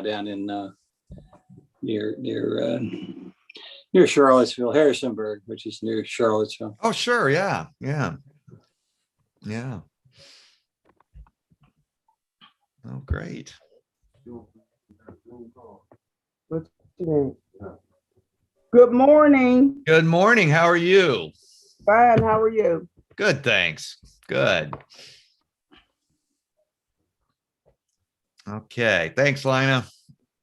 down in near Charlottesville, Harrisonburg, which is near Charlottesville. Oh, sure. Yeah. Oh, great. Good morning. Good morning. How are you? Fine. How are you? Good, thanks. Good. Okay. Thanks, Lina.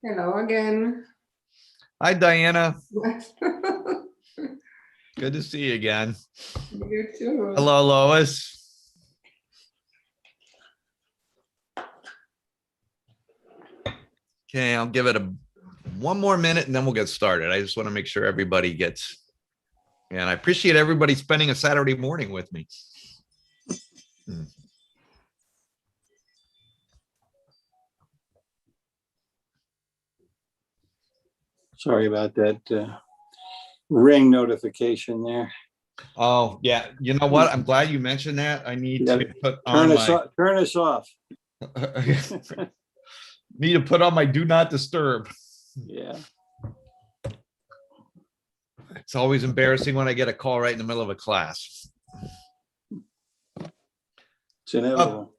Hello again. Hi, Diana. Good to see you again. You too. Hello, Lois. Okay, I'll give it one more minute and then we'll get started. I just want to make sure everybody gets, and I appreciate everybody spending a Saturday morning with me. Sorry about that ring notification there. Oh, yeah. You know what? I'm glad you mentioned that. I need to put on turn us off. Need to put on my do not disturb. Yeah. It's always embarrassing when I get a call right in the middle of a class. It's inevitable.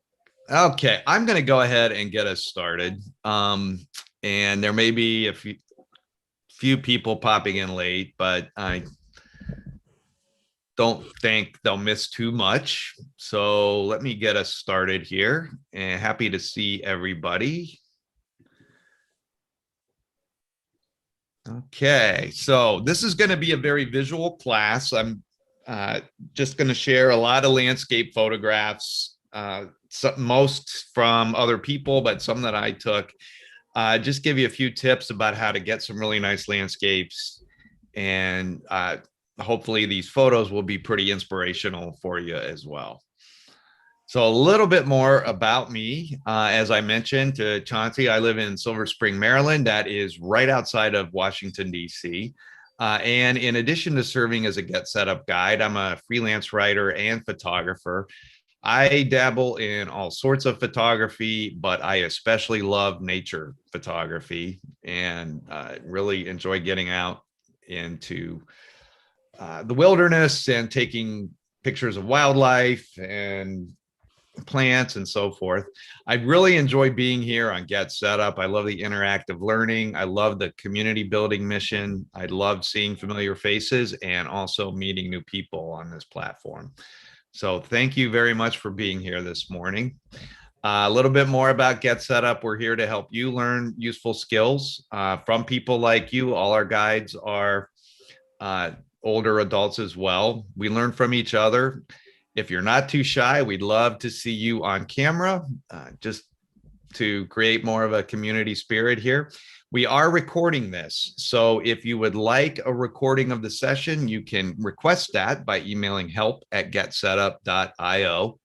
Okay, I'm going to go ahead and get us started. And there may be a few people popping in late, but I don't think they'll miss too much. So let me get us started here, and happy to see everybody. Okay, so this is going to be a very visual class. I'm just going to share a lot of landscape photographs, most from other people, but some that I took. Just give you a few tips about how to get some really nice landscapes, and hopefully these photos will be pretty inspirational for you as well. So a little bit more about me. As I mentioned to Chauncey, I live in Silver Spring, Maryland. That is right outside of Washington, D.C. And in addition to serving as a Get Set Up guide, I'm a freelance writer and photographer. I dabble in all sorts of photography, but I especially love nature photography and really enjoy getting out into the wilderness and taking pictures of wildlife and plants and so forth. I really enjoy being here on Get Set Up. I love the interactive learning. I love the community building mission. I love seeing familiar faces and also meeting new people on this platform. So thank you very much for being here this morning. A little bit more about Get Set Up. We're here to help you learn useful skills from people like you. All our guides are older adults as well. We learn from each other. If you're not too shy, we'd love to see you on camera, just to create more of a community spirit here. We are recording this, so if you would like a recording of the session, you can request that by emailing help@getsetup.io,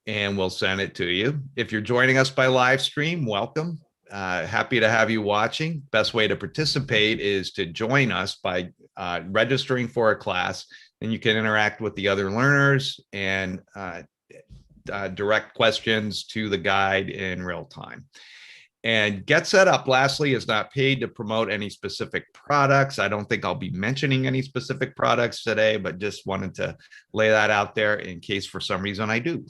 and we'll send it to you. If you're joining us by live stream, welcome. Happy to have you watching. Best way to participate is to join us by registering for a class. Then you can interact with the other learners and direct questions to the guide in real time. And Get Set Up, lastly, is not paid to promote any specific products. I don't think I'll be mentioning any specific products today, but just wanted to lay that out there in case for some reason I do.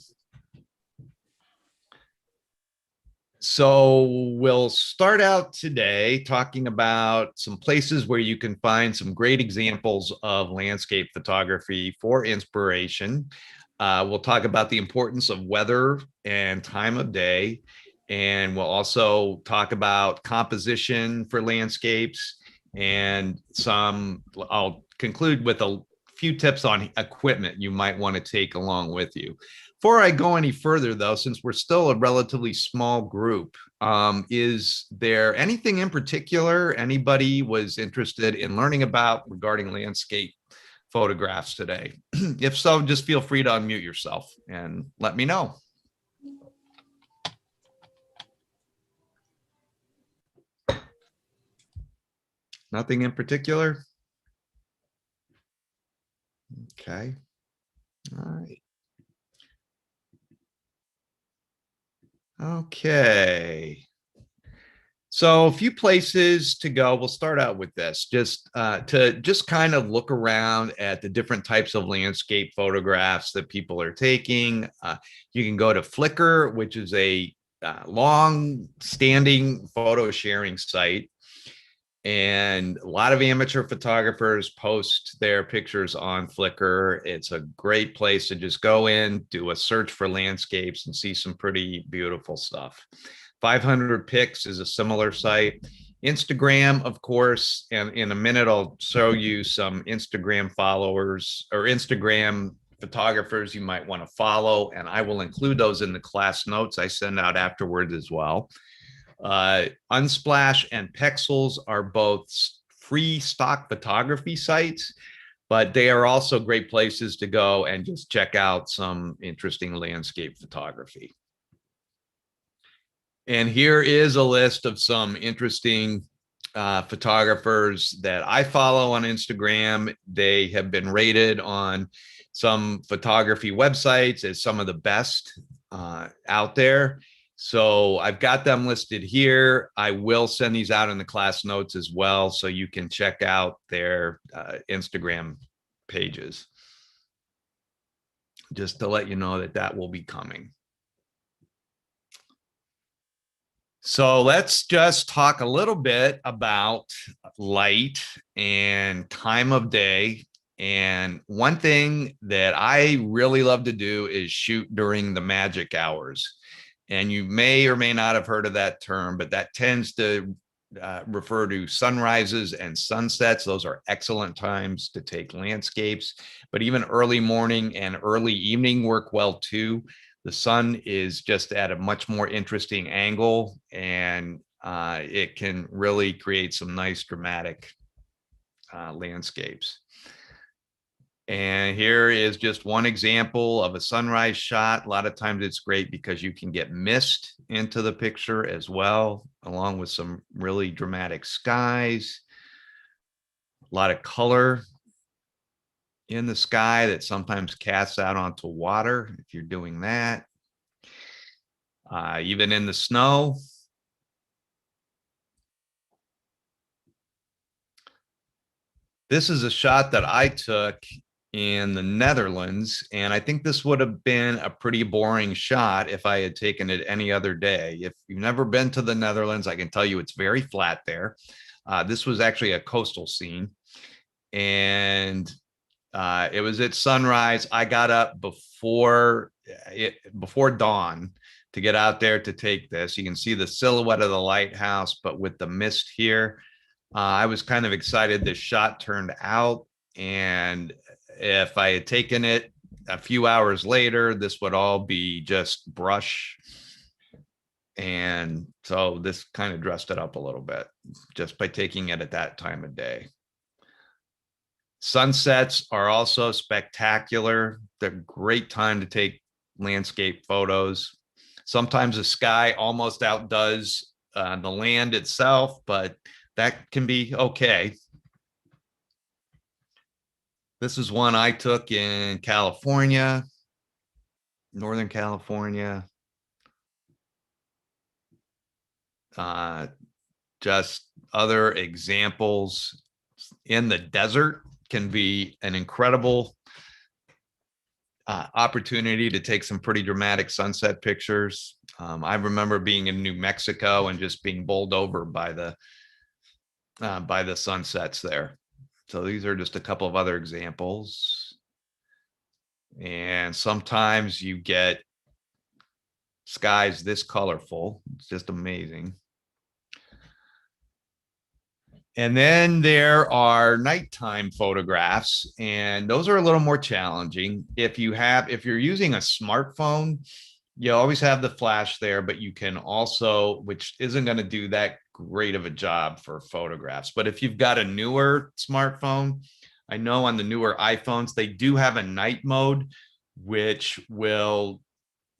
So we'll start out today talking about some places where you can find some great examples of landscape photography for inspiration. We'll talk about the importance of weather and time of day. And we'll also talk about composition for landscapes and I'll conclude with a few tips on equipment you might want to take along with you. Before I go any further, though, since we're still a relatively small group, is there anything in particular anybody was interested in learning about regarding landscape photographs today? If so, just feel free to unmute yourself and let me know. Nothing in particular? Okay. All right. Okay. So a few places to go. We'll start out with this, just to just kind of look around at the different types of landscape photographs that people are taking. You can go to Flickr, which is a long-standing photo sharing site. And a lot of amateur photographers post their pictures on Flickr. It's a great place to just go in, do a search for landscapes, and see some pretty beautiful stuff. 500 Pics is a similar site. Instagram, of course, and in a minute, I'll show you some Instagram followers or Instagram photographers you might want to follow, and I will include those in the class notes I send out afterwards as well. Unsplash and Pexels are both free stock photography sites, but they are also great places to go and just check out some interesting landscape photography. And here is a list of some interesting photographers that I follow on Instagram. They have been rated on some photography websites as some of the best out there. So I've got them listed here. I will send these out in the class notes as well, so you can check out their Instagram pages. Just to let you know that that will be coming. So let's just talk a little bit about light and time of day. And one thing that I really love to do is shoot during the magic hours. And you may or may not have heard of that term, but that tends to refer to sunrises and sunsets. Those are excellent times to take landscapes, but even early morning and early evening work well too. The sun is just at a much more interesting angle, and it can really create some nice dramatic landscapes. And here is just one example of a sunrise shot. A lot of times it's great because you can get mist into the picture as well, along with some really dramatic skies. A lot of color in the sky that sometimes casts out onto water if you're doing that. Even in the snow. This is a shot that I took in the Netherlands, and I think this would have been a pretty boring shot if I had taken it any other day. If you've never been to the Netherlands, I can tell you it's very flat there. This was actually a coastal scene, and it was at sunrise. I got up before dawn to get out there to take this. You can see the silhouette of the lighthouse, but with the mist here, I was kind of excited this shot turned out. And if I had taken it a few hours later, this would all be just brush. And so this kind of dressed it up a little bit just by taking it at that time of day. Sunsets are also spectacular. They're a great time to take landscape photos. Sometimes the sky almost outdoes the land itself, but that can be okay. This is one I took in California, Northern California. Just other examples in the desert can be an incredible opportunity to take some pretty dramatic sunset pictures. I remember being in New Mexico and just being bowled over by the sunsets there. So these are just a couple of other examples. And sometimes you get skies this colorful. It's just amazing. And then there are nighttime photographs, and those are a little more challenging. If you're using a smartphone, you always have the flash there, but you can also, which isn't going to do that great of a job for photographs. But if you've got a newer smartphone, I know on the newer iPhones, they do have a night mode, which will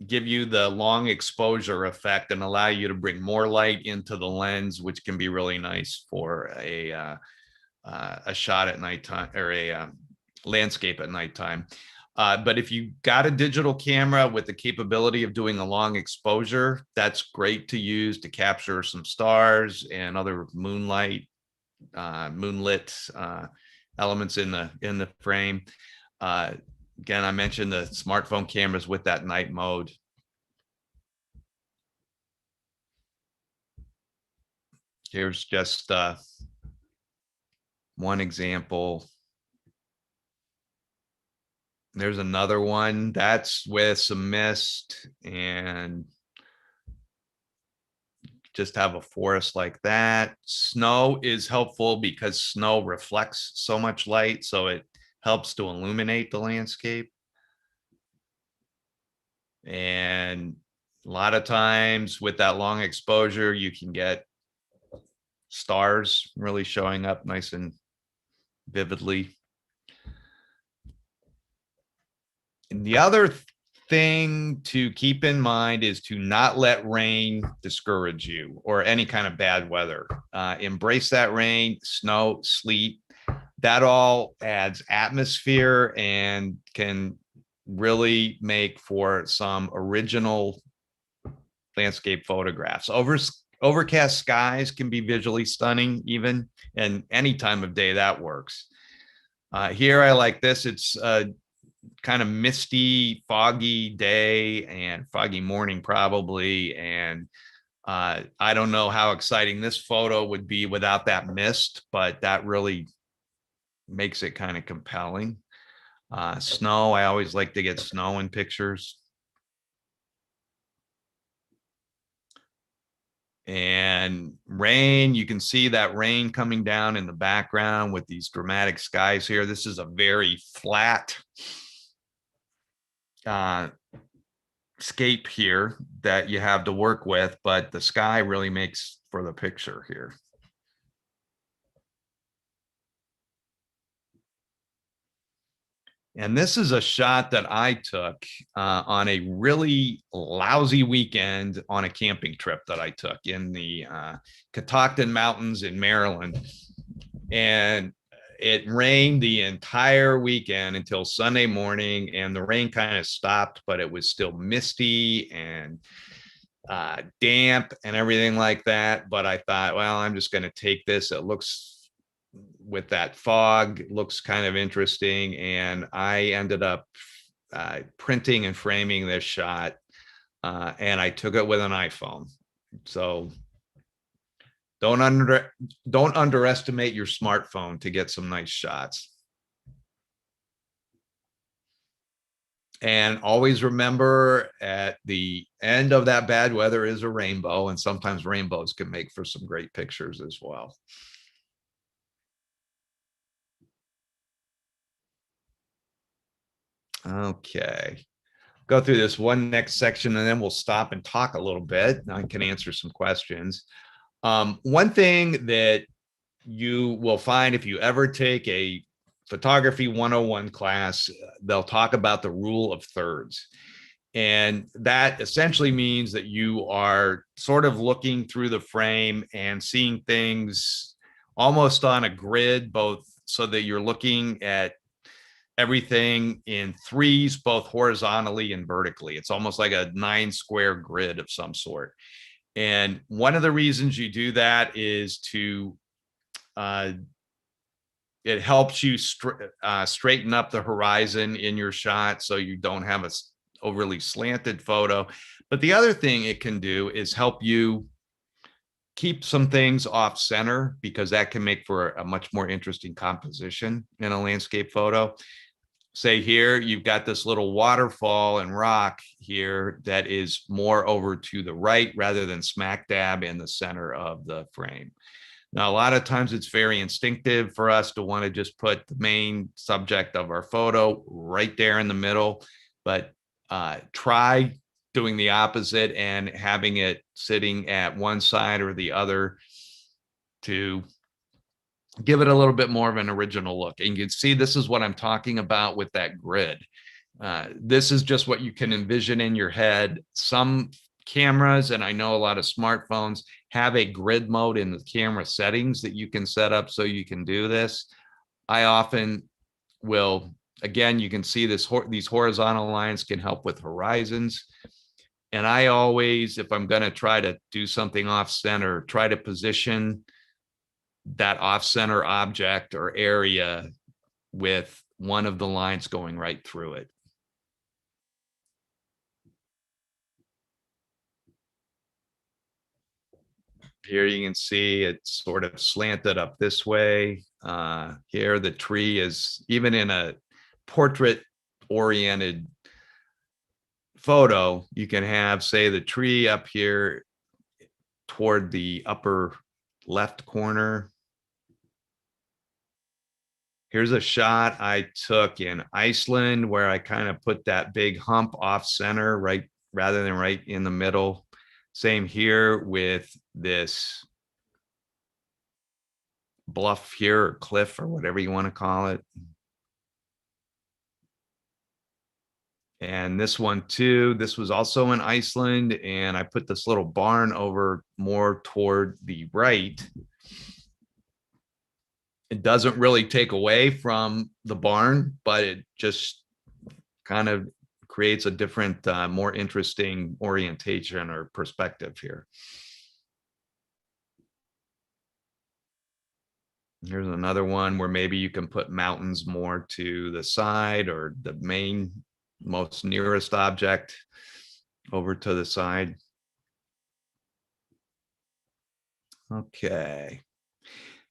give you the long exposure effect and allow you to bring more light into the lens, which can be really nice for a shot at nighttime or a landscape at nighttime. But if you got a digital camera with the capability of doing a long exposure, that's great to use to capture some stars and other moonlit elements in the frame. Again, I mentioned the smartphone cameras with that night mode. Here's just one example. There's another one that's with some mist and just have a forest like that. Snow is helpful because snow reflects so much light, so it helps to illuminate the landscape. And a lot of times with that long exposure, you can get stars really showing up nice and vividly. And the other thing to keep in mind is to not let rain discourage you or any kind of bad weather. Embrace that rain, snow, sleet. That all adds atmosphere and can really make for some original landscape photographs. Overcast skies can be visually stunning even, and any time of day that works. Here I like this. It's kind of misty, foggy day and foggy morning probably. And I don't know how exciting this photo would be without that mist, but that really makes it kind of compelling. Snow, I always like to get snow in pictures. And rain, you can see that rain coming down in the background with these dramatic skies here. This is a very flat scape here that you have to work with, but the sky really makes for the picture here. And this is a shot that I took on a really lousy weekend on a camping trip that I took in the Catoctin Mountains in Maryland. And it rained the entire weekend until Sunday morning, and the rain kind of stopped, but it was still misty and damp and everything like that. But I thought, well, I'm just going to take this. It looks, with that fog, looks kind of interesting. And I ended up printing and framing this shot, and I took it with an iPhone. So don't underestimate your smartphone to get some nice shots. And always remember, at the end of that bad weather is a rainbow, and sometimes rainbows can make for some great pictures as well. Okay, go through this one next section and then we'll stop and talk a little bit. I can answer some questions. One thing that you will find if you ever take a photography 101 class, they'll talk about the rule of thirds. And that essentially means that you are sort of looking through the frame and seeing things almost on a grid, both so that you're looking at everything in threes, both horizontally and vertically. It's almost like a 9-square grid of some sort. And one of the reasons you do that is to, it helps you straighten up the horizon in your shot so you don't have a overly slanted photo. But the other thing it can do is help you keep some things off center, because that can make for a much more interesting composition in a landscape photo. Say here, you've got this little waterfall and rock here that is more over to the right rather than smack dab in the center of the frame. Now, a lot of times it's very instinctive for us to want to just put the main subject of our photo right there in the middle, but try doing the opposite and having it sitting at one side or the other to give it a little bit more of an original look. And you can see this is what I'm talking about with that grid. This is just what you can envision in your head. Some cameras, and I know a lot of smartphones, have a grid mode in the camera settings that you can set up so you can do this. I often will Again, you can see these horizontal lines can help with horizons. And I always, if I'm going to try to do something off center, try to position that off center object or area with one of the lines going right through it. Here you can see it's sort of slanted up this way. Here the tree is, even in a portrait oriented photo, you can have, say, the tree up here toward the upper left corner. Here's a shot I took in Iceland where I kind of put that big hump off center, right, rather than right in the middle. Same here with this bluff here, or cliff, or whatever you want to call it. And this one too, this was also in Iceland, and I put this little barn over more toward the right. It doesn't really take away from the barn, but it just kind of creates a different, more interesting orientation or perspective here. Here's another one where maybe you can put mountains more to the side, or the main most nearest object over to the side. Okay.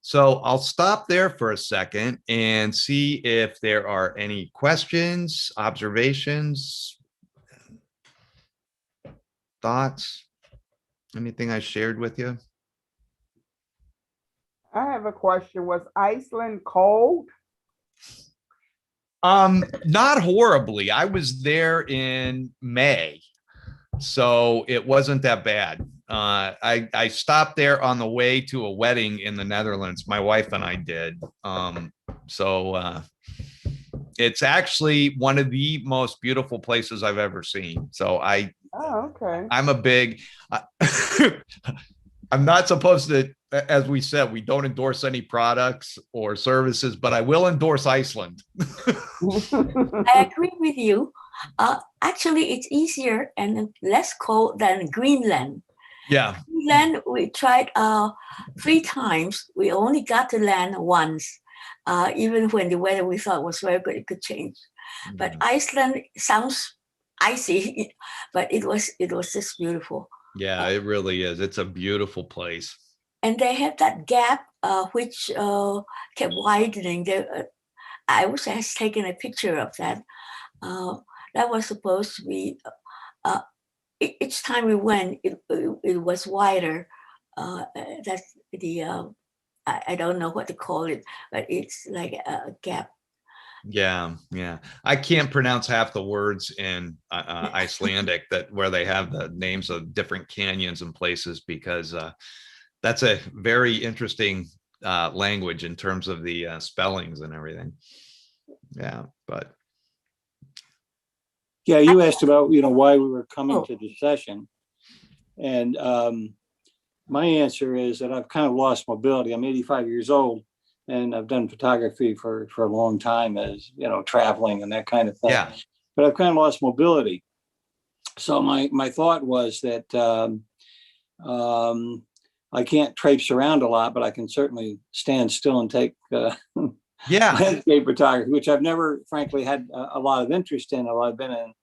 So I'll stop there for a second and see if there are any questions, observations, thoughts, anything I shared with you. I have a question. Was Iceland cold? Not horribly. I was there in May, so it wasn't that bad. I stopped there on the way to a wedding in the Netherlands. My wife and I did. It's actually one of the most beautiful places I've ever seen. So Oh, okay. I'm a big, I'm not supposed to, as we said, we don't endorse any products or services, but I will endorse Iceland. I agree with you. Actually, it's easier and less cold than Greenland. Yeah. Greenland, we tried 3 times. We only got to land once. Even when the weather we thought was very good, it could change. But Iceland sounds icy, but it was just beautiful. Yeah, it really is. It's a beautiful place. And they have that gap which kept widening. I wish I had taken a picture of that. That was supposed to be, each time we went, it was wider. That's the, I don't know what to call it, but it's like a gap. Yeah, yeah. I can't pronounce half the words in Icelandic where they have the names of different canyons and places, because that's a very interesting language in terms of the spellings and everything. Yeah, but. Yeah, you asked about, why we were coming to the session. And my answer is that I've kind of lost mobility. I'm 85 years old, and I've done photography for a long time, as traveling and that kind of thing. Yeah. But I've kind of lost mobility. So my thought was that I can't traipse around a lot, but I can certainly stand still and take landscape photography, which I've never, frankly, had a lot of interest in. I've been in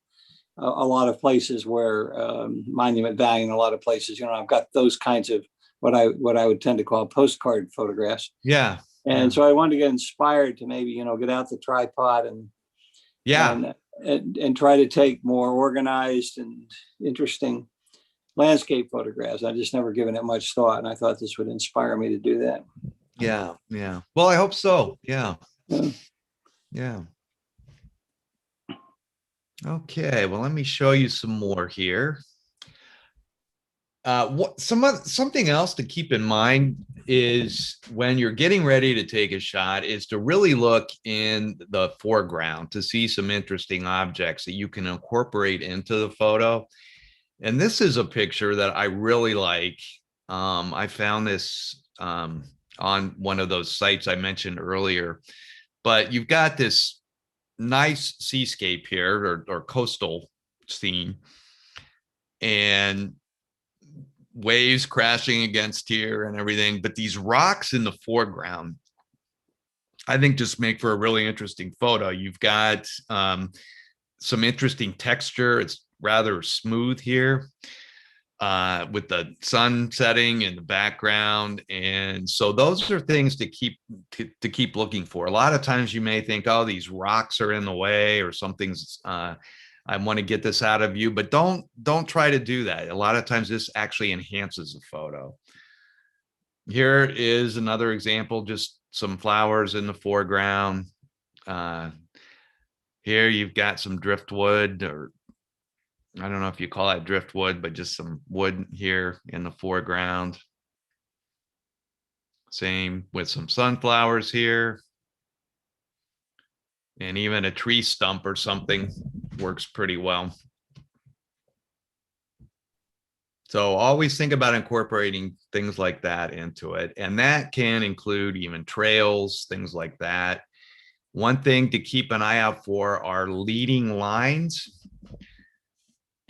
a lot of places where Monument Valley, and a lot of places, I've got those kinds of what I would tend to call postcard photographs. Yeah. And so I wanted to get inspired to maybe, get out the tripod and try to take more organized and interesting landscape photographs. I've just never given it much thought, and I thought this would inspire me to do that. Yeah, yeah. Well, I hope so. Yeah. Yeah. Okay, well, let me show you some more here. Something else to keep in mind is when you're getting ready to take a shot is to really look in the foreground to see some interesting objects that you can incorporate into the photo. And this is a picture that I really like. I found this on one of those sites I mentioned earlier, but you've got this nice seascape here, or coastal scene, and waves crashing against here and everything. But these rocks in the foreground, I think, just make for a really interesting photo. You've got some interesting texture. It's rather smooth here, with the sun setting in the background. And so those are things to keep looking for. A lot of times you may think, oh, these rocks are in the way, or something's I want to get this out of you, but don't try to do that. A lot of times this actually enhances the photo. Here is another example, just some flowers in the foreground. Here you've got some driftwood, or I don't know if you call that driftwood, but just some wood here in the foreground. Same with some sunflowers here. And even a tree stump or something works pretty well. So always think about incorporating things like that into it. And that can include even trails, things like that. One thing to keep an eye out for are leading lines.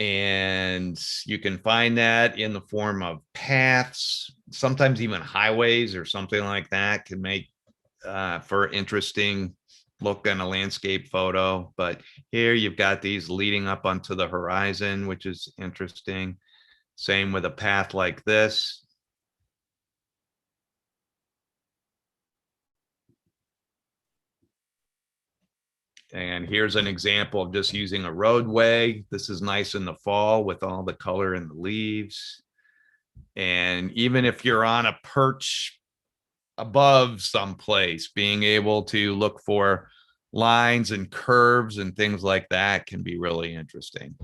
And you can find that in the form of paths, sometimes even highways or something like that can make for interesting look in a landscape photo. But here you've got these leading up onto the horizon, which is interesting. Same with a path like this. And here's an example of just using a roadway. This is nice in the fall with all the color in the leaves. And even if you're on a perch above someplace, being able to look for lines and curves and things like that can be really interesting.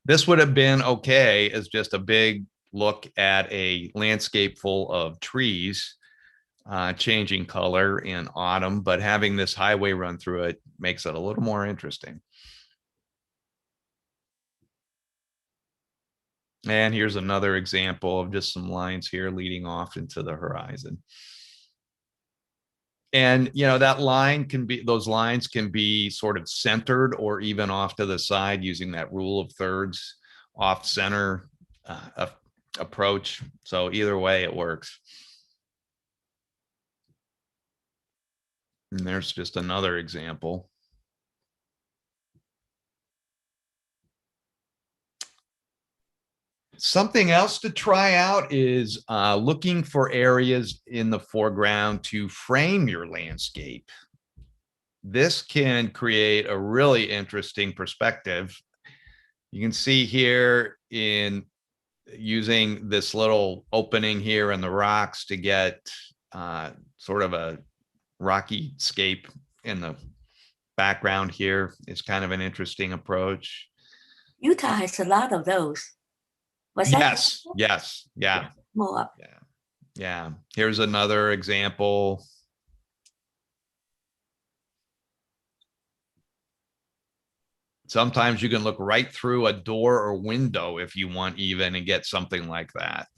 This would have been okay as just a big look at a landscape full of trees changing color in autumn, but having this highway run through it makes it a little more interesting. And here's another example of just some lines here leading off into the horizon. And, you know, that line can be, those lines can be sort of centered or even off to the side using that rule of thirds off center approach. So either way it works. And there's just another example. Something else to try out is looking for areas in the foreground to frame your landscape. This can create a really interesting perspective. You can see here in using this little opening here in the rocks to get sort of a rocky scape in the background here is kind of an interesting approach. Utah has a lot of those. Was that Yes, yes, yeah. more? Yeah. Here's another example. Sometimes you can look right through a door or window if you want even and get something like that.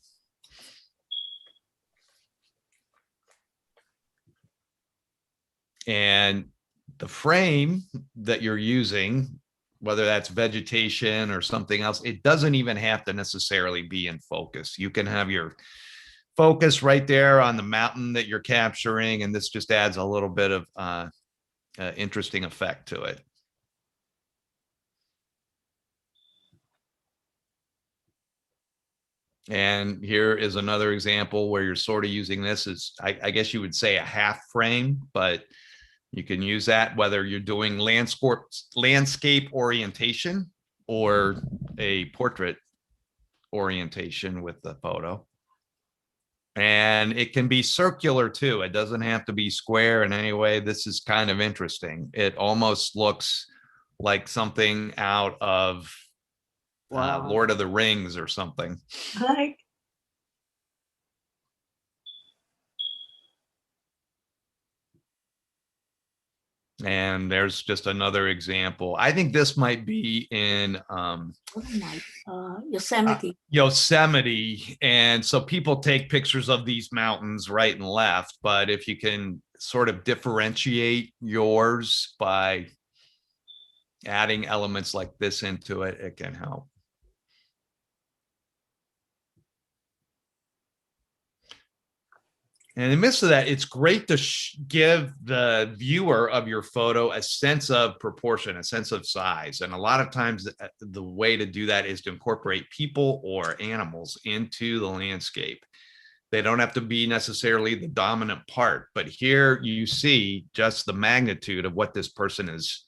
And the frame that you're using, whether that's vegetation or something else, it doesn't even have to necessarily be in focus. You can have your focus right there on the mountain that you're capturing, and this just adds a little bit of interesting effect to it. And here is another example where you're sort of using this as, I guess you would say, a half frame, but you can use that whether you're doing landscape orientation or a portrait orientation with the photo. And it can be circular too. It doesn't have to be square in any way. This is kind of interesting. It almost looks like something out of Lord of the Rings or something. Right. And there's just another example. I think this might be in Yosemite. Yosemite. And so people take pictures of these mountains right and left, but if you can sort of differentiate yours by adding elements like this into it, it can help. And in the midst of that, it's great to give the viewer of your photo a sense of proportion, a sense of size. And a lot of times the way to do that is to incorporate people or animals into the landscape. They don't have to be necessarily the dominant part, but here you see just the magnitude of what this person is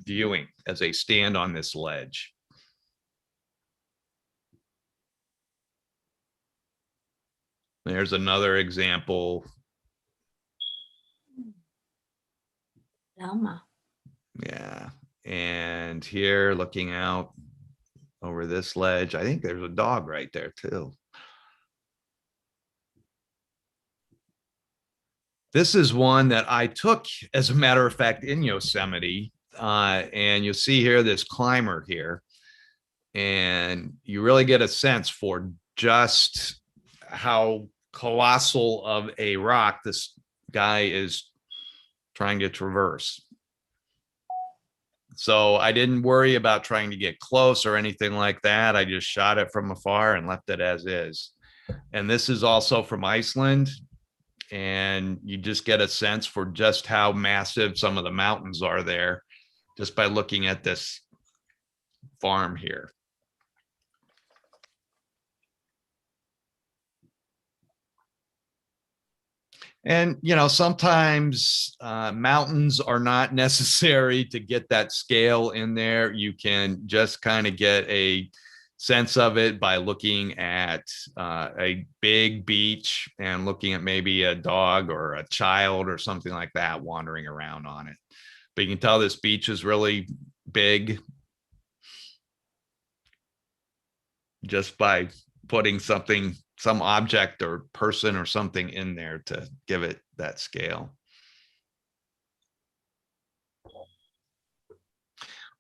viewing as they stand on this ledge. There's another example. Llama. Yeah. And here looking out over this ledge, I think there's a dog right there too. This is one that I took, as a matter of fact, in Yosemite. And you'll see here this climber here. And you really get a sense for just how colossal of a rock this guy is trying to traverse. So I didn't worry about trying to get close or anything like that. I just shot it from afar and left it as is. And this is also from Iceland. And you just get a sense for just how massive some of the mountains are there just by looking at this farm here. And, you know, sometimes mountains are not necessary to get that scale in there. You can just kind of get a sense of it by looking at a big beach and looking at maybe a dog or a child or something like that wandering around on it. But you can tell this beach is really big just by putting something, some object or person or something in there to give it that scale.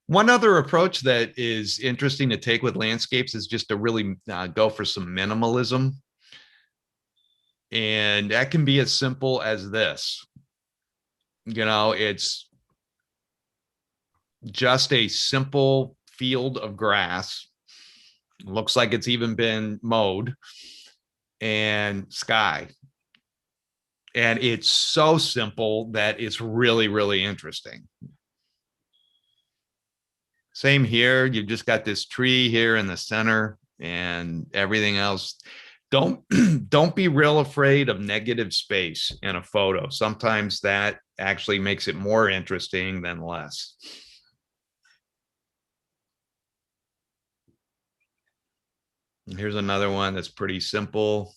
One other approach that is interesting to take with landscapes is just to really go for some minimalism. And that can be as simple as this. You know, it's just a simple field of grass. Looks like it's even been mowed, and sky. And it's so simple that it's really, really interesting. Same here. You've just got this tree here in the center and everything else. Don't be real afraid of negative space in a photo. Sometimes that actually makes it more interesting than less. And here's another one that's pretty simple.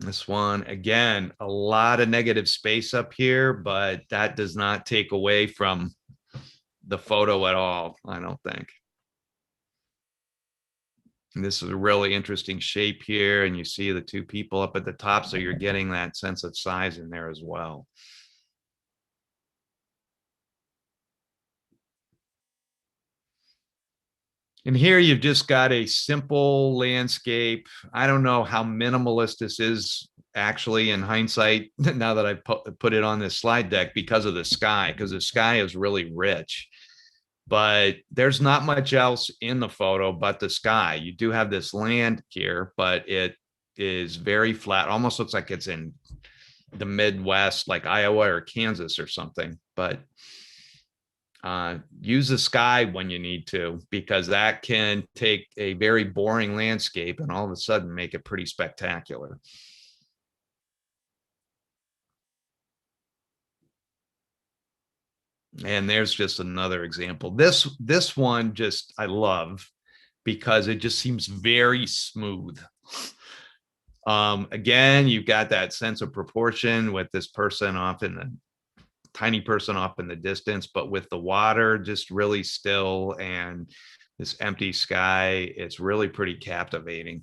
This one, again, a lot of negative space up here, but that does not take away from the photo at all, I don't think. And this is a really interesting shape here, and you see the two people up at the top, so you're getting that sense of size in there as well. And here you've just got a simple landscape. I don't know how minimalist this is actually in hindsight, now that I put it on this slide deck, because of the sky, because the sky is really rich. But there's not much else in the photo but the sky. You do have this land here, but it is very flat. Almost looks like it's in the Midwest, like Iowa or Kansas or something. But use the sky when you need to, because that can take a very boring landscape and all of a sudden make it pretty spectacular. And there's just another example. This one just I love because it just seems very smooth. Again, you've got that sense of proportion with this person off in the tiny person off in the distance, but with the water just really still and this empty sky, it's really pretty captivating.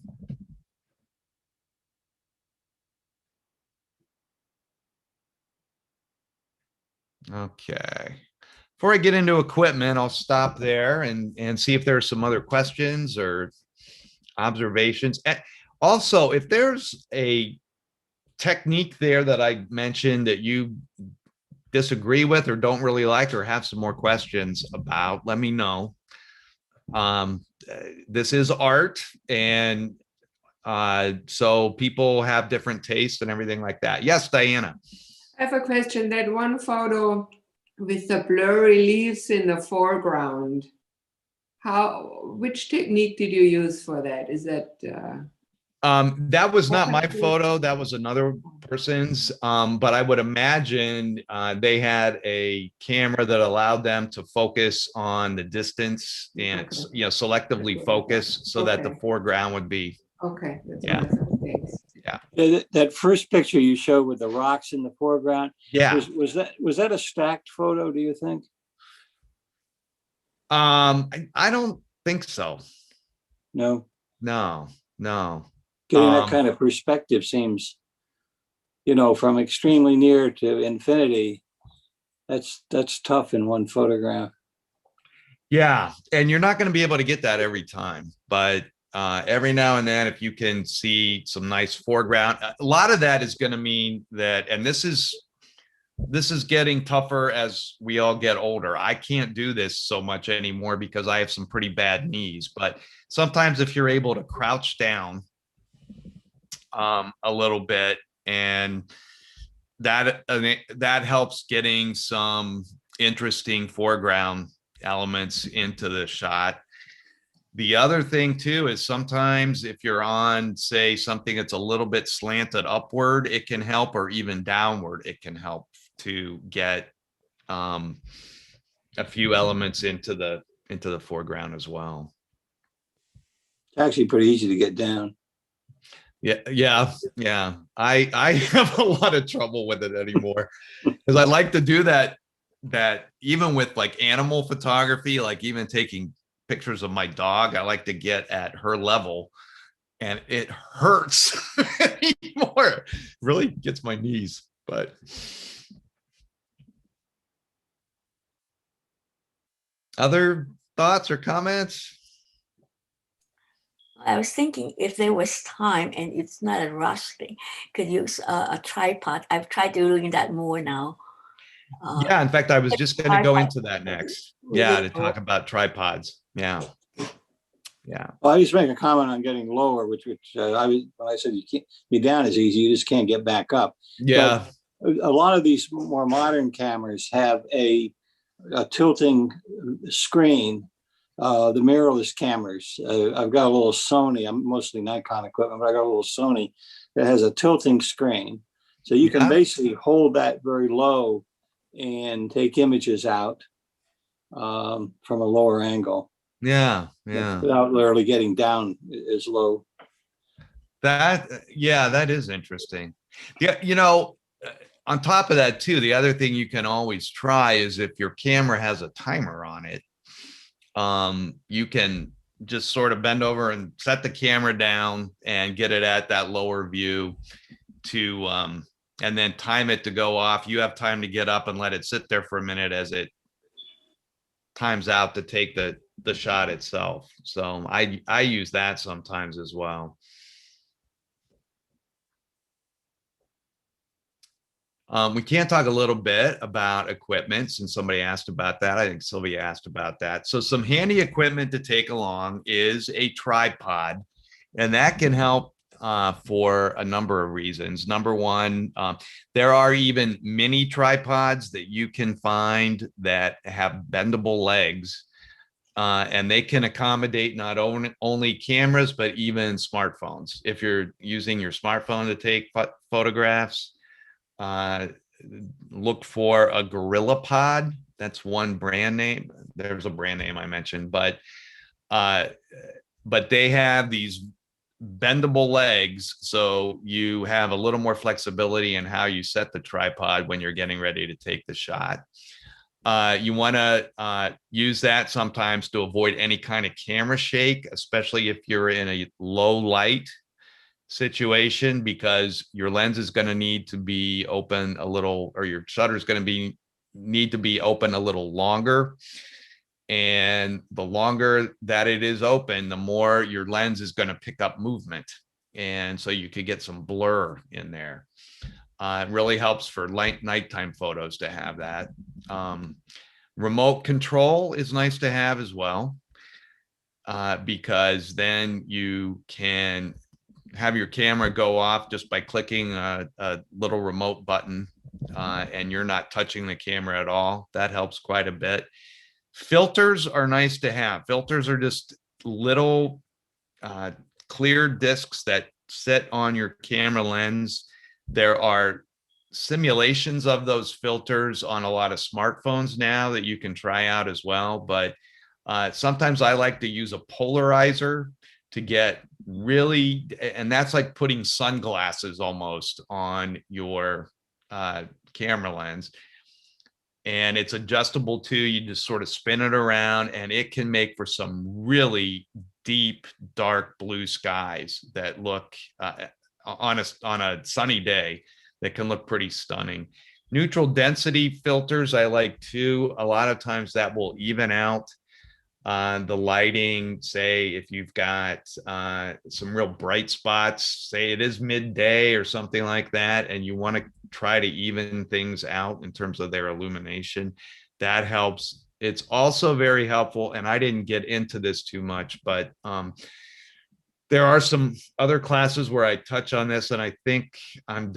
Okay. Before I get into equipment, I'll stop there and see if there are some other questions or observations. And also, if there's a technique there that I mentioned that you disagree with or don't really like or have some more questions about, let me know. This is art, and so people have different tastes and everything like that. Yes, Diana. I have a question. That one photo with the blurry leaves in the foreground, which technique did you use for that? Is that that was not my photo, that was another person's, but I would imagine they had a camera that allowed them to focus on the distance and selectively focus so that the foreground would be okay? That's yeah. Thanks. Yeah. That first picture you showed with the rocks in the foreground, yeah, was that a stacked photo, do you think? I don't think so. No. No. Getting that kind of perspective seems, from extremely near to infinity, that's tough in one photograph. Yeah, and you're not going to be able to get that every time, but every now and then, if you can see some nice foreground, a lot of that is going to mean that, and this is getting tougher as we all get older. I can't do this so much anymore because I have some pretty bad knees, but sometimes if you're able to crouch down a little bit, and that helps getting some interesting foreground elements into the shot. The other thing too is sometimes if you're on, say, something that's a little bit slanted upward, it can help, or even downward, it can help to get a few elements into the foreground as well. It's actually pretty easy to get down. Yeah. I have a lot of trouble with it anymore because I like to do that even with like animal photography, like even taking pictures of my dog, I like to get at her level, and it hurts anymore. Really gets my knees, but other thoughts or comments? I was thinking if there was time and it's not a rush thing, could use a tripod. I've tried doing that more now. Yeah, in fact, I was just going to go into that next. Yeah, to talk about tripods. Yeah. Well, I just make a comment on getting lower, which when I said you can't be down is easy, you just can't get back up. Yeah. But a lot of these more modern cameras have a tilting screen. The mirrorless cameras. I've got a little Sony. I'm mostly Nikon equipment, but I got a little Sony that has a tilting screen, so you can basically hold that very low and take images out from a lower angle. Yeah. Without literally getting down as low. That is interesting. Yeah, on top of that too, the other thing you can always try is if your camera has a timer on it, you can just sort of bend over and set the camera down and get it at that lower view to and then time it to go off. You have time to get up and let it sit there for a minute as it times out to take the shot itself. So I use that sometimes as well. We can talk a little bit about equipment since somebody asked about that. I think Sylvia asked about that. So some handy equipment to take along is a tripod, and that can help for a number of reasons. Number one, there are even mini tripods that you can find that have bendable legs, and they can accommodate not only cameras, but even smartphones. If you're using your smartphone to take photographs, look for a Gorilla Pod. That's one brand name. There's a brand name I mentioned, but they have these bendable legs, so you have a little more flexibility in how you set the tripod when you're getting ready to take the shot. You want to use that sometimes to avoid any kind of camera shake, especially if you're in a low light situation, because your lens is going to need to be open a little, or your shutter is going to need to be open a little longer. And the longer that it is open, the more your lens is going to pick up movement. And so you could get some blur in there. It really helps for nighttime photos to have that. Remote control is nice to have as well, because then you can have your camera go off just by clicking a little remote button, and you're not touching the camera at all. That helps quite a bit. Filters are nice to have. Filters are just little clear discs that sit on your camera lens. There are simulations of those filters on a lot of smartphones now that you can try out as well. But sometimes I like to use a polarizer to get really, and that's like putting sunglasses almost on your camera lens. And it's adjustable too. You just sort of spin it around and it can make for some really deep, dark blue skies that look on a sunny day, that can look pretty stunning. Neutral density filters I like too. A lot of times that will even out the lighting. Say if you've got some real bright spots, say it is midday or something like that, and you want to try to even things out in terms of their illumination, that helps. It's also very helpful, and I didn't get into this too much, but there are some other classes where I touch on this, and I think I'm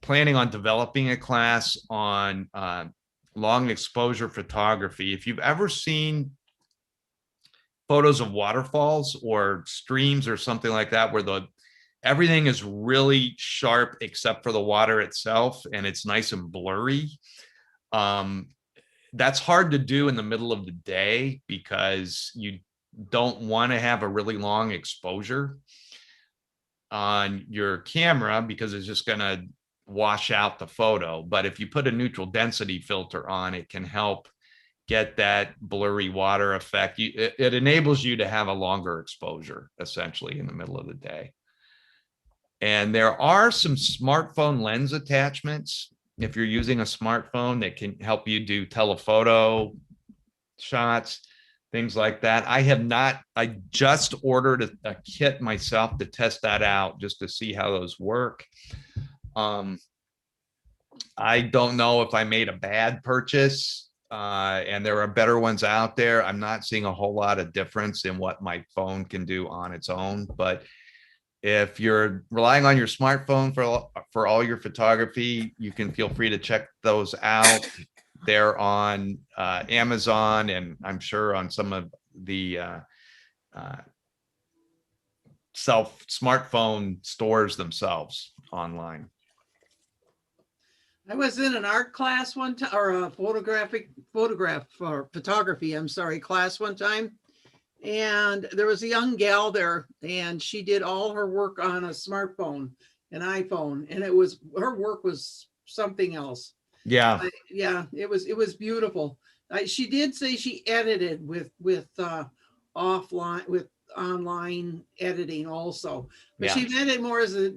planning on developing a class on long exposure photography. If you've ever seen photos of waterfalls or streams or something like that, where everything is really sharp except for the water itself, and it's nice and blurry. That's hard to do in the middle of the day because you don't want to have a really long exposure on your camera, because it's just going to wash out the photo. But if you put a neutral density filter on, it can help get that blurry water effect. It enables you to have a longer exposure essentially in the middle of the day. And there are some smartphone lens attachments, if you're using a smartphone, that can help you do telephoto shots, things like that. I just ordered a kit myself to test that out, just to see how those work. I don't know if I made a bad purchase, and there are better ones out there. I'm not seeing a whole lot of difference in what my phone can do on its own, but if you're relying on your smartphone for all your photography, you can feel free to check those out. They're on Amazon, and I'm sure on some of the smartphone stores themselves online. I was in an art class one time, or a photography, I'm sorry, class one time. And there was a young gal there, and she did all her work on a smartphone, an iPhone, and her work was something else. Yeah. Yeah, it was beautiful. She did say she edited with online editing also, but Yeah. she meant it more as a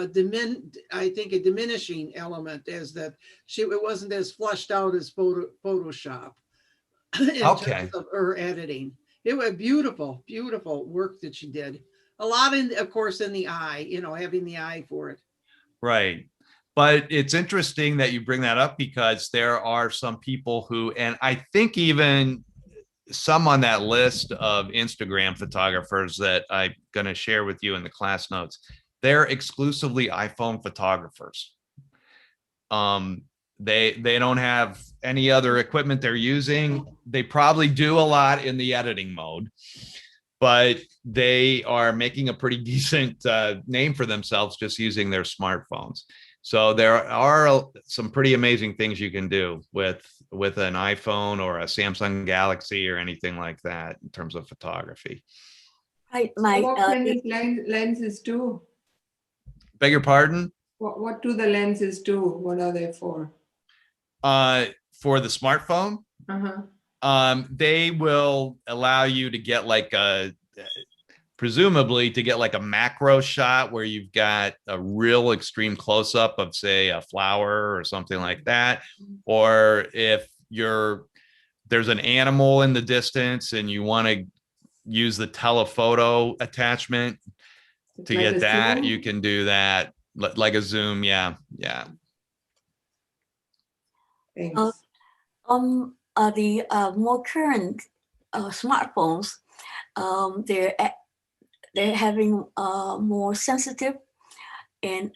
diminishing element, as that it wasn't as flushed out as Photoshop in Okay. terms of her editing. It was beautiful work that she did. A lot of course, in the eye, having the eye for it. Right. But it's interesting that you bring that up, because there are some people who, and I think even some on that list of Instagram photographers that I'm going to share with you in the class notes, they're exclusively iPhone photographers. They don't have any other equipment they're using. They probably do a lot in the editing mode, but they are making a pretty decent name for themselves just using their smartphones. So there are some pretty amazing things you can do with an iPhone or a Samsung Galaxy or anything like that in terms of photography. What kind of lenses do? Beg your pardon? What do the lenses do? What are they for? For the smartphone, they will allow you to get presumably to get like a macro shot where you've got a real extreme close-up of, say, a flower or something like that. Or if there's an animal in the distance and you want to use the telephoto attachment, It's To like get a that, Zoom? you can do that like a Zoom. Yeah. Yeah. Thanks. The more current smartphones, they're having more sensitive and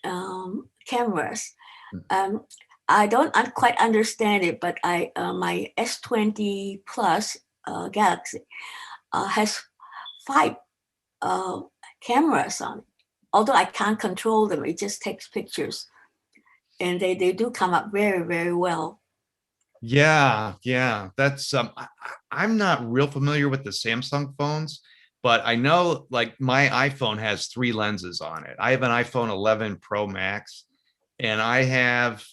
cameras. Mm. I don't quite understand it, but my S20 Plus Galaxy has 5 cameras on it. Although I can't control them, it just takes pictures, and they do come up very, very well. Yeah, that's I'm not real familiar with the Samsung phones, but I know like my iPhone has 3 lenses on it. I have an iPhone 11 Pro Max, and I have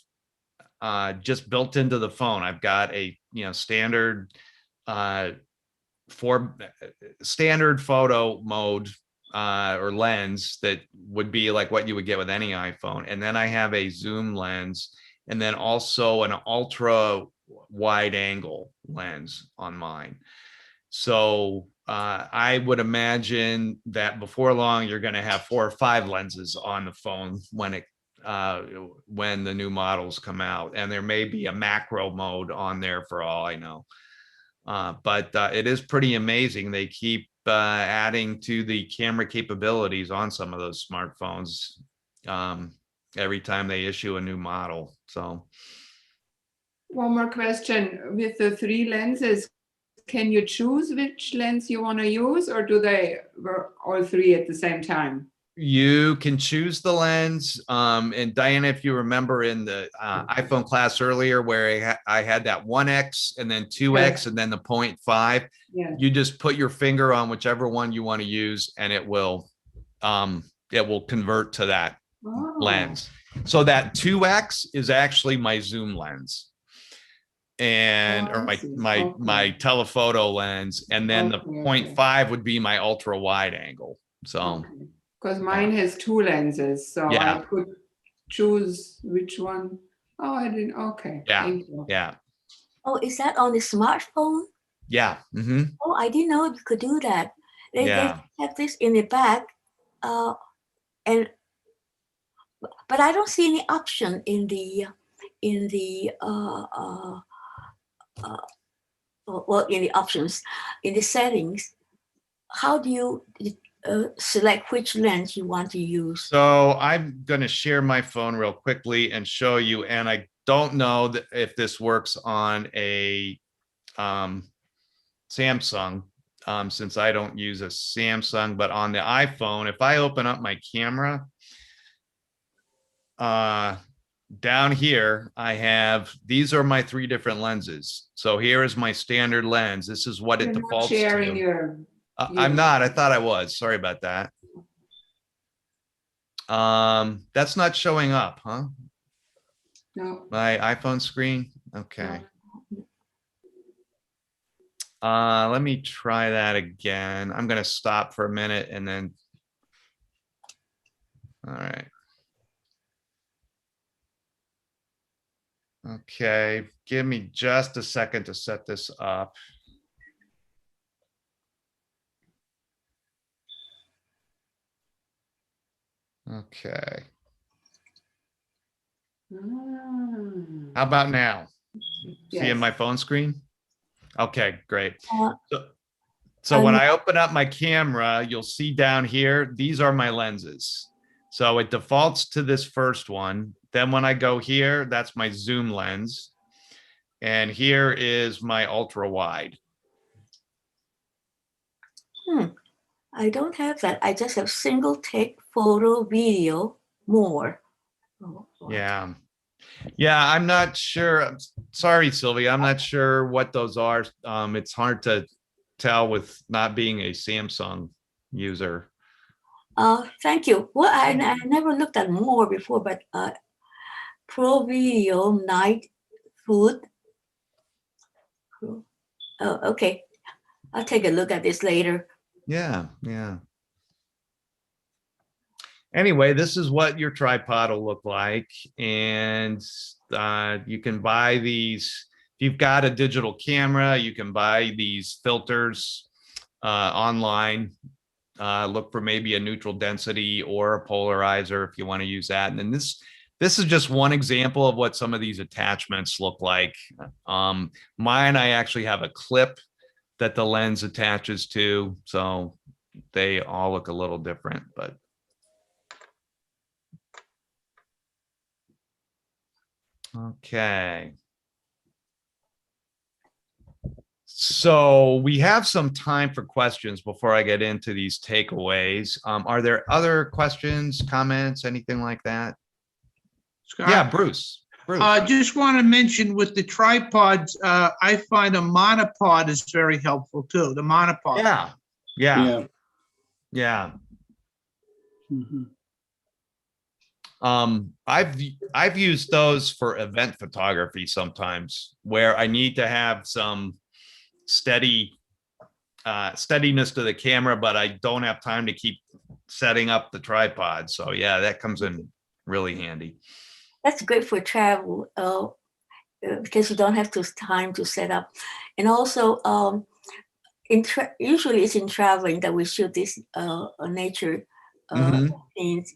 just built into the phone, I've got a standard for standard photo mode or lens that would be like what you would get with any iPhone, and then I have a zoom lens, and then also an ultra wide angle lens on mine. So I would imagine that before long you're going to have 4 or 5 lenses on the phone when the new models come out, and there may be a macro mode on there for all I know. But it is pretty amazing. They keep adding to the camera capabilities on some of those smartphones every time they issue a new model. So One more question. With the 3 lenses, can you choose which lens you want to use, or do they work all 3 at the same time? you can choose the lens. And Diana, if you remember in the iPhone class earlier where I had that 1x and then 2x and then the 0.5, Yeah. you just put your finger on whichever one you want to use, and it will convert to that lens. So that 2x is actually my zoom lens, and or my telephoto lens, and then the 0.5 would be my ultra wide angle. So because mine has 2 lenses, so I could choose which one. Oh, I didn't. Okay. Yeah. Thank you. Yeah. Oh, is that on the smartphone? Yeah. Mm-hmm. Oh, I didn't know you could do that. They have this in the back, and but I don't see any option in the well, in the options, in the settings. How do you select which lens you want to use? So I'm going to share my phone real quickly and show you. And I don't know if this works on a Samsung, since I don't use a Samsung, but on the iPhone, if I open up my camera, down here, I have, these are my 3 different lenses. So here is my standard lens. This is what it defaults to. I'm not. I thought I was. Sorry about that. That's not showing up, huh? No. My iPhone screen. Okay. Let me try that again. I'm going to stop for a minute and then. All right. Okay. Give me just a second to set this up. Okay. How about now? Seeing my phone screen? Okay, great. So when I open up my camera, you'll see down here, these are my lenses. So it defaults to this first one. Then when I go here, that's my zoom lens. And here is my ultra wide. I don't have that. I just have single take, photo, video, more. Yeah. Yeah, I'm not sure. Sorry, Sylvia. I'm not sure what those are. It's hard to tell with not being a Samsung user. Thank you. Well, I never looked at more before, but Pro Video, Night, Food. Oh, okay. I'll take a look at this later. Yeah, yeah. Anyway, this is what your tripod will look like. And you can buy these. If you've got a digital camera, you can buy these filters online look for maybe a neutral density or a polarizer if you want to use that. And then this is just one example of what some of these attachments look like. Mine, I actually have a clip that the lens attaches to, so they all look a little different, but. Okay. So we have some time for questions before I get into these takeaways. Are there other questions, comments, anything like that? Scott? Yeah, Bruce. Just want to mention with the tripods, I find a monopod is very helpful too. The monopod. Yeah. Mhm. I've used those for event photography sometimes, where I need to have some steadiness to the camera, but I don't have time to keep setting up the tripod. So yeah, that comes in really handy. That's great for travel because you don't have time to set up. And also, usually it's in traveling that we shoot this nature scenes.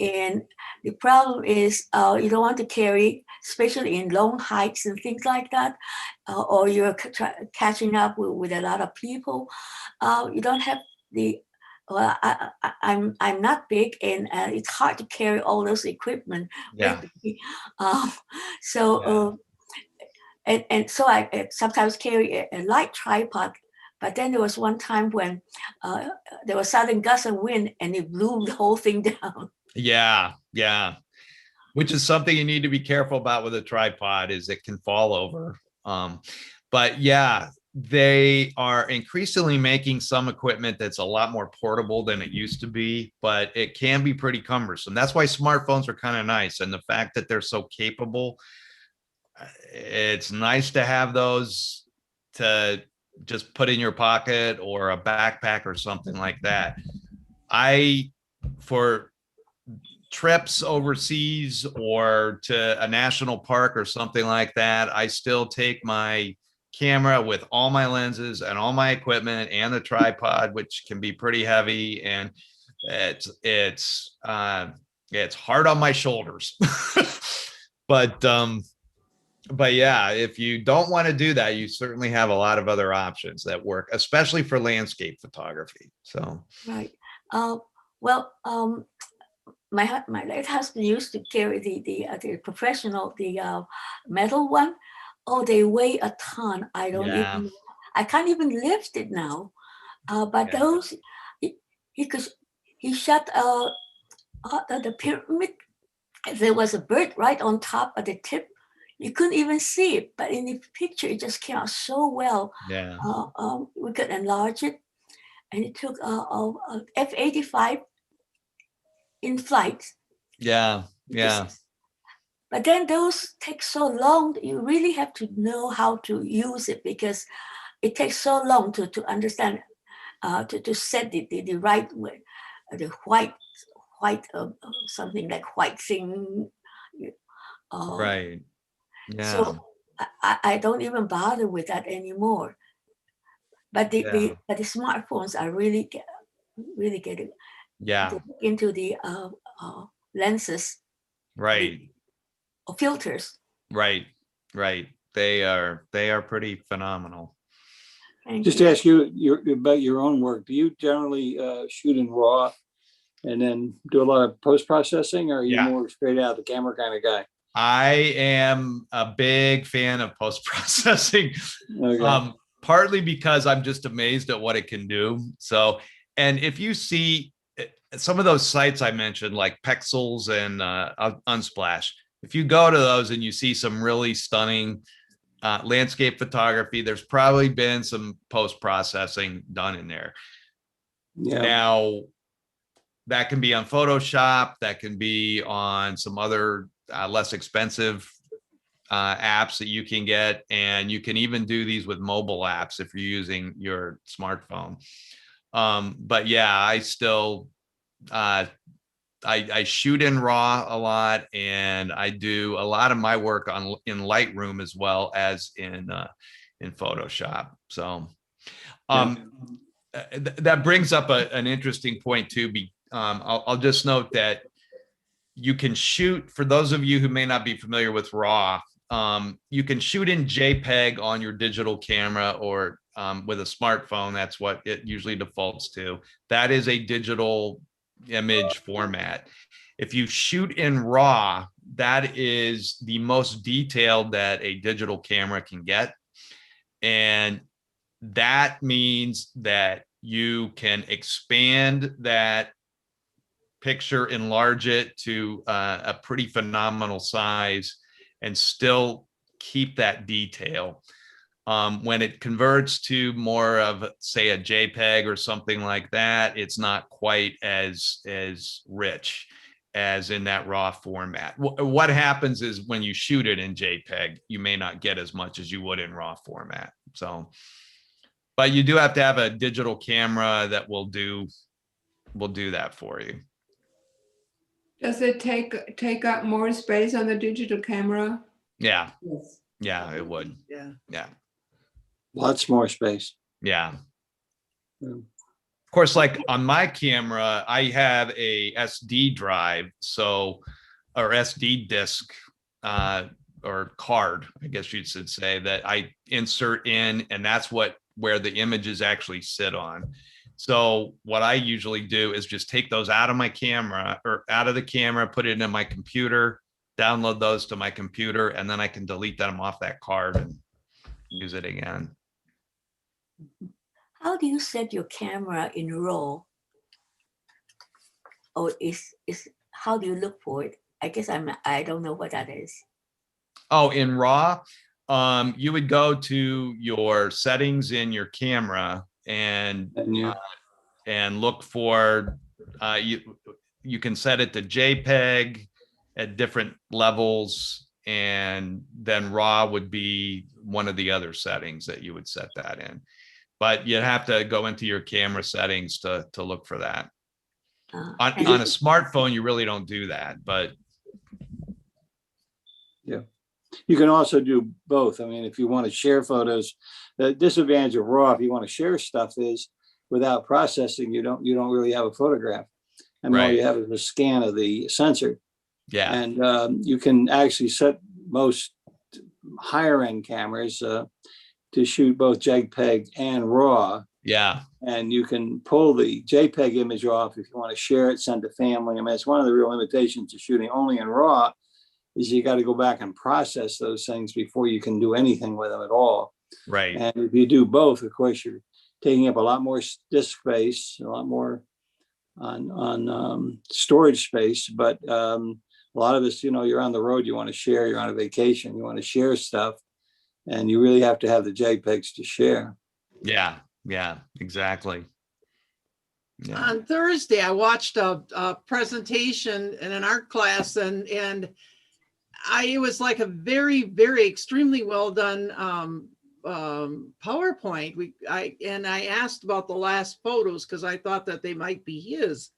And the problem is you don't want to carry, especially in long hikes and things like that, or you're catching up with a lot of people. You don't have the. Well, I'm not big, and it's hard to carry all those equipment. Yeah. So so I sometimes carry a light tripod. But then there was one time when there was sudden gust of wind and it blew the whole thing down. Yeah. Which is something you need to be careful about with a tripod, is it can fall over. But yeah, they are increasingly making some equipment that's a lot more portable than it used to be, but it can be pretty cumbersome. That's why smartphones are kind of nice. And the fact that they're so capable, it's nice to have those to just put in your pocket or a backpack or something like that. For trips overseas or to a national park or something like that, I still take my camera with all my lenses and all my equipment and the tripod, which can be pretty heavy, and it's hard on my shoulders. But yeah, if you don't want to do that, you certainly have a lot of other options that work, especially for landscape photography. So right. Well, my late husband used to carry the professional, metal one. Oh, they weigh a ton. I can't even lift it now. But those he shot the pyramid. There was a bird right on top of the tip. You couldn't even see it, but in the picture, it just came out so well. Yeah. We could enlarge it, and it took F-85 in flight. Yeah. But then those take so long. You really have to know how to use it, because it takes so long to understand, to set the right way, the white something like white thing. Right. Yeah. So I don't even bother with that anymore. But the smartphones are really getting into the lenses, Right. filters. Right. They are pretty phenomenal. Just to ask you about your own work. Do you generally shoot in RAW and then do a lot of post-processing, or are you more straight out of the camera kind of guy? I am a big fan of post-processing, Okay. partly because I'm just amazed at what it can do. So, and if you see some of those sites I mentioned, like Pexels and Unsplash, if you go to those and you see some really stunning landscape photography, there's probably been some post-processing done in there. Yeah. Now, that can be on Photoshop, that can be on some other less expensive apps that you can get, and you can even do these with mobile apps if you're using your smartphone. But yeah, I still I shoot in RAW a lot, and I do a lot of my work in Lightroom as well as in Photoshop. So that brings up an interesting point too. I'll just note that you can shoot, for those of you who may not be familiar with RAW, you can shoot in JPEG on your digital camera or with a smartphone. That's what it usually defaults to. That is a digital image format. If you shoot in RAW, that is the most detailed that a digital camera can get. And that means that you can expand that picture, enlarge it to a pretty phenomenal size, and still keep that detail. When it converts to more of, say, a JPEG or something like that, it's not quite as rich as in that RAW format. What happens is when you shoot it in JPEG, you may not get as much as you would in RAW format. So, but you do have to have a digital camera that will do that for you. Does it take up more space on the digital camera? Yeah, Yes. yeah, it would. Yeah. Yeah, Lots more space. yeah. Yeah. Of course, like on my camera, I have a SD drive, or SD disk, or card, I guess you should say, that I insert in, and that's where the images actually sit on. So what I usually do is just take those out of my camera, or out of the camera, put it in my computer, download those to my computer, and then I can delete them off that card and use it again. How do you set your camera in RAW? Or how do you look for it? I guess I don't know what that is. Oh, in RAW, you would go to your settings in your camera and look for, you can set it to JPEG at different levels, and then RAW would be one of the other settings that you would set that in. But you'd have to go into your camera settings to look for that. On a smartphone, you really don't do that, but. Yeah. You can also do both. I mean, if you want to share photos, the disadvantage of RAW, if you want to share stuff, is without processing, you don't really have a photograph. I mean, all you have is a scan of the sensor. Yeah. And you can actually set most higher end cameras to shoot both JPEG and RAW. Yeah. And you can pull the JPEG image off if you want to share it, send to family. I mean, it's one of the real limitations to shooting only in RAW, is you got to go back and process those things before you can do anything with them at all. Right. And if you do both, of course, you're taking up a lot more disk space, a lot more on storage space. But a lot of us, you're on the road, you want to share, you're on a vacation, you want to share stuff, and you really have to have the JPEGs to share. Yeah. Yeah, exactly. Yeah. On Thursday, I watched a presentation in an art class, and it was like a very, very extremely well done PowerPoint. I asked about the last photos because I thought that they might be his.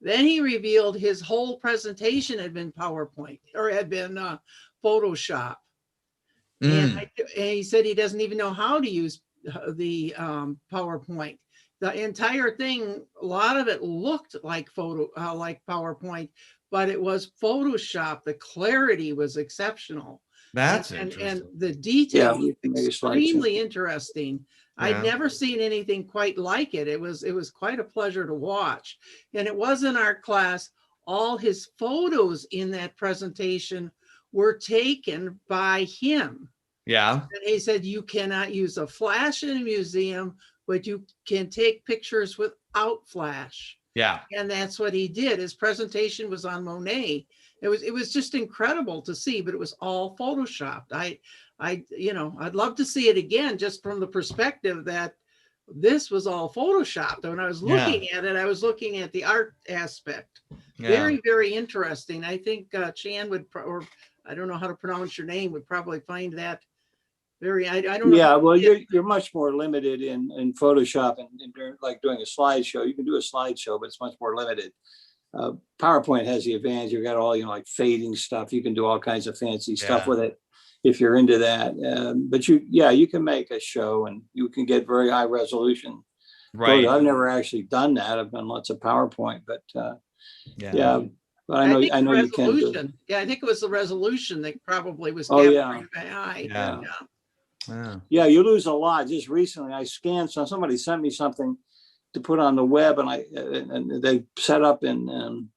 Then he revealed his whole presentation had been PowerPoint, or had been Photoshop. And he said he doesn't even know how to use the PowerPoint. The entire thing, a lot of it looked like PowerPoint, but it was Photoshop. The clarity was exceptional. That's interesting. And the detail was extremely interesting. Yeah. I'd never seen anything quite like it. It was quite a pleasure to watch. And it was in art class. All his photos in that presentation were taken by him. Yeah. And he said, you cannot use a flash in a museum, but you can take pictures without flash. Yeah. And that's what he did. His presentation was on Monet. It was just incredible to see, but it was all Photoshopped. I'd love to see it again, just from the perspective that this was all Photoshopped. When I was looking at it, I was looking at the art aspect. Yeah. Very, very interesting. I think Chan would, or I don't know how to pronounce your name, would probably find that very, I don't know. Yeah, well, you're much more limited in Photoshop and like doing a slideshow. You can do a slideshow, but it's much more limited. PowerPoint has the advantage. You've got all, like fading stuff. You can do all kinds of fancy stuff with it if you're into that. But you can make a show, and you can get very high resolution Right. I've never actually done that. I've done lots of PowerPoint, but yeah, but I think know the you can do. resolution. Yeah, I think it was the resolution that probably was Oh, captured by eye. Yeah. Yeah. Yeah, you lose a lot. Just recently, I scanned somebody sent me something to put on the web, and they set up in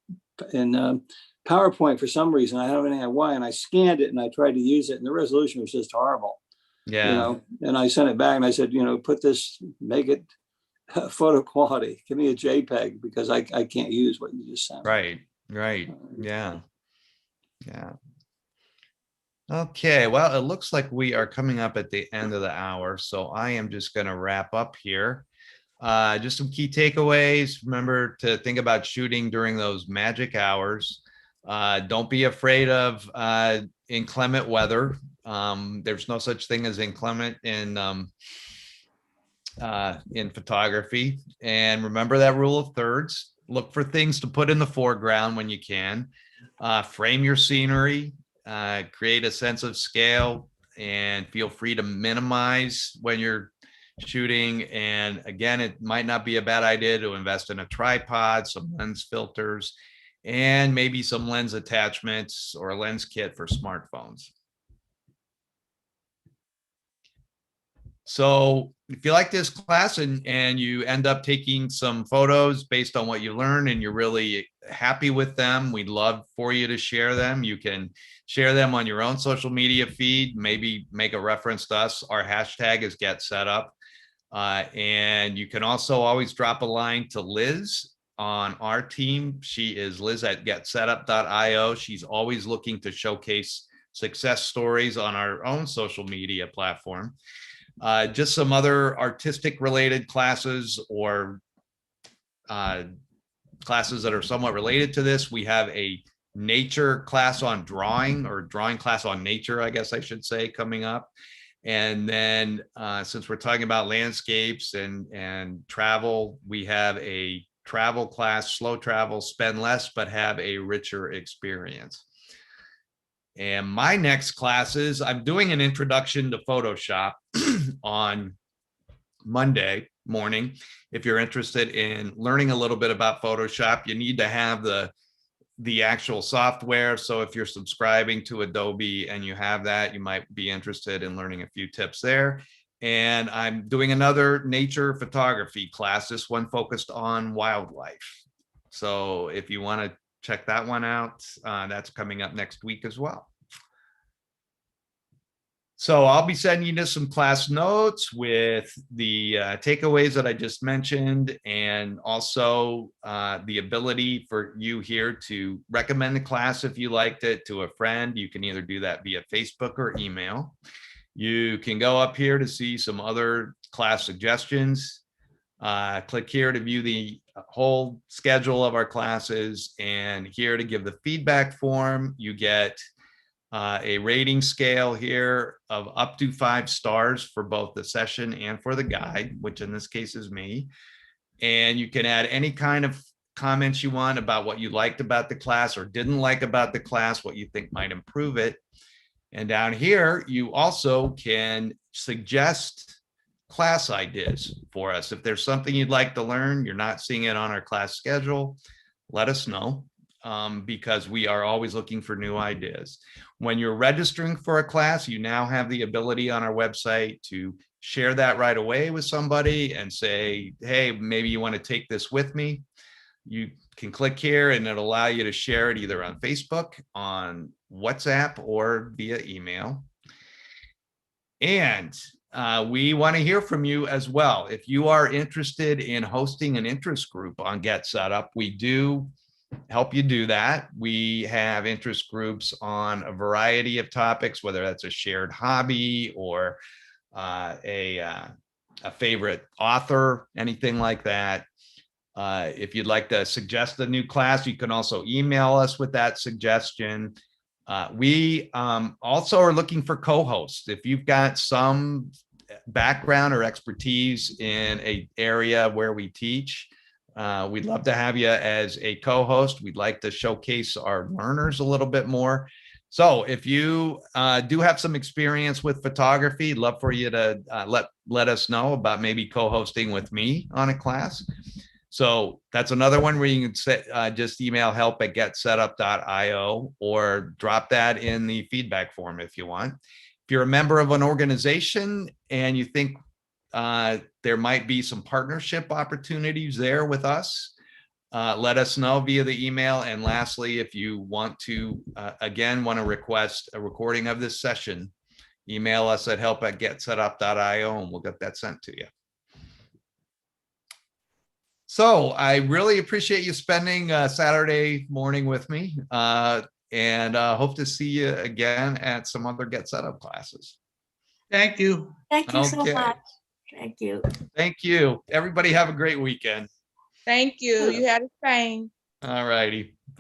PowerPoint for some reason. I don't know why, and I scanned it and I tried to use it, and the resolution was just horrible. Yeah. And I sent it back and I said, make it photo quality. Give me a JPEG because I can't use what you just sent. Right. Yeah. Okay, well, it looks like we are coming up at the end of the hour, so I am just going to wrap up here. Just some key takeaways. Remember to think about shooting during those magic hours. Don't be afraid of inclement weather. There's no such thing as inclement in photography. And remember that rule of thirds. Look for things to put in the foreground when you can. Frame your scenery. Create a sense of scale, and feel free to minimize when you're shooting. And again, it might not be a bad idea to invest in a tripod, some lens filters, and maybe some lens attachments or a lens kit for smartphones. So if you like this class and you end up taking some photos based on what you learn and you're really happy with them, we'd love for you to share them. You can share them on your own social media feed, maybe make a reference to us. Our hashtag is GetSetUp. And you can also always drop a line to Liz on our team. She is Liz at getsetup.io. She's always looking to showcase success stories on our own social media platform. Just some other artistic related classes or classes that are somewhat related to this. We have a nature class on drawing, or drawing class on nature, I guess I should say, coming up. And then since we're talking about landscapes and travel, we have a travel class, slow travel, spend less, but have a richer experience. And my next classes, I'm doing an introduction to Photoshop on Monday morning. If you're interested in learning a little bit about Photoshop, you need to have the actual software. So if you're subscribing to Adobe and you have that, you might be interested in learning a few tips there. And I'm doing another nature photography class, this one focused on wildlife. So if you want to check that one out, that's coming up next week as well. So I'll be sending you some class notes with the takeaways that I just mentioned, and also the ability for you here to recommend the class if you liked it to a friend. You can either do that via Facebook or email. You can go up here to see some other class suggestions. Click here to view the whole schedule of our classes, and here to give the feedback form. You get a rating scale here of up to 5 stars for both the session and for the guide, which in this case is me. And you can add any kind of comments you want about what you liked about the class or didn't like about the class, what you think might improve it. And down here, you also can suggest class ideas for us. If there's something you'd like to learn, you're not seeing it on our class schedule, let us know. Because we are always looking for new ideas. When you're registering for a class, you now have the ability on our website to share that right away with somebody and say, hey, maybe you want to take this with me. You can click here and it'll allow you to share it either on Facebook, on WhatsApp, or via email. And we want to hear from you as well. If you are interested in hosting an interest group on GetSetUp, we do help you do that. We have interest groups on a variety of topics, whether that's a shared hobby or a favorite author, anything like that. If you'd like to suggest a new class, you can also email us with that suggestion. We also are looking for co-hosts. If you've got some background or expertise in an area where we teach, we'd love to have you as a co-host. We'd like to showcase our learners a little bit more. So if you do have some experience with photography, love for you to let us know about maybe co-hosting with me on a class. So that's another one where you can just email help@getsetup.io or drop that in the feedback form if you want. If you're a member of an organization and you think there might be some partnership opportunities there with us, let us know via the email. And lastly, if you want to, again, want to request a recording of this session, email us at help@getsetup.io and we'll get that sent to you. So I really appreciate you spending Saturday morning with me, and hope to see you again at some other Get Set Up classes. Thank you. Thank you so Okay. much. Thank you. Thank you. Everybody have a great weekend. Thank you. You had the same. All righty.